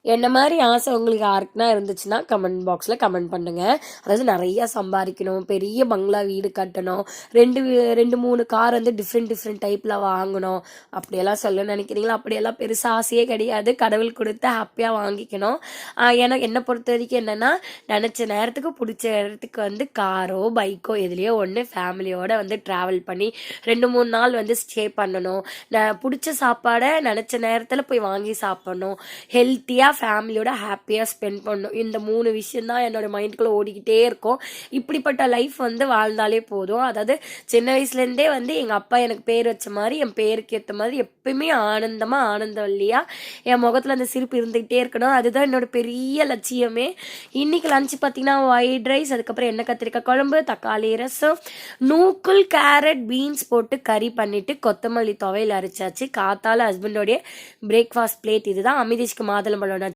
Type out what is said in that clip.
என்ன மாதிரி ஆசை உங்களுக்கு யாருக்குன்னா இருந்துச்சுன்னா கமெண்ட் பாக்ஸில் கமெண்ட் பண்ணுங்க. அதாவது நிறையா சம்பாதிக்கணும், பெரிய பங்களா வீடு கட்டணும், 2 3 கார் வந்து டிஃப்ரெண்ட் டிஃப்ரெண்ட் டைப்பில் வாங்கணும், அப்படியெல்லாம் சொல்ல நினைக்கிறீங்களா? அப்படியெல்லாம் பெருசாக ஆசையே கிடையாது. கடவுள் கொடுத்து ஹாப்பியாக வாங்கிக்கணும். எனக்கு என்னை பொறுத்த வரைக்கும் என்னென்னா, நினச்ச நேரத்துக்கு பிடிச்ச இடத்துக்கு வந்து காரோ பைக்கோ எதுலேயோ ஒன்று ஃபேமிலியோடு வந்து ட்ராவல் பண்ணி 2 3 நாள் வந்து ஸ்டே பண்ணணும். பிடிச்ச சாப்பாடை நினச்ச நேரத்தில் போய் வாங்கி சாப்பிட்ணும். ஹெல்த்தியாக ஃபேமிலியோட ஹாப்பியாக ஸ்பெண்ட் பண்ணணும். இந்த 3 விஷயந்தான் என்னோட மைண்டுக்குள்ளே ஓடிக்கிட்டே இருக்கும். இப்படிப்பட்ட லைஃப் வந்து வாழ்ந்தாலே போதும். அதாவது சின்ன வயசுலேருந்தே வந்து எங்கள் அப்பா எனக்கு பேர் வச்ச மாதிரி என் பேருக்கு ஏற்ற மாதிரி எப்பயுமே ஆனந்தமாக ஆனந்தவல்லியாக என் முகத்தில் அந்த சிரிப்பு இருந்துக்கிட்டே இருக்கணும். அதுதான் என்னோட பெரிய லட்சியமே. இன்றைக்கி லஞ்சு பார்த்திங்கன்னா ஒயிட் ரைஸ், அதுக்கப்புறம் எண்ணெய் கத்திரிக்காய் குழம்பு, தக்காளி ரசம், நூக்கல் கேரட் பீன்ஸ் போட்டு கறி பண்ணிவிட்டு கொத்தமல்லி துவையல் அரைச்சாச்சு. காத்தால ஹஸ்பண்டோடைய பிரேக்ஃபாஸ்ட் பிளேட் இதுதான். அமிதேஷ்க்கு மாதுளம்பழம்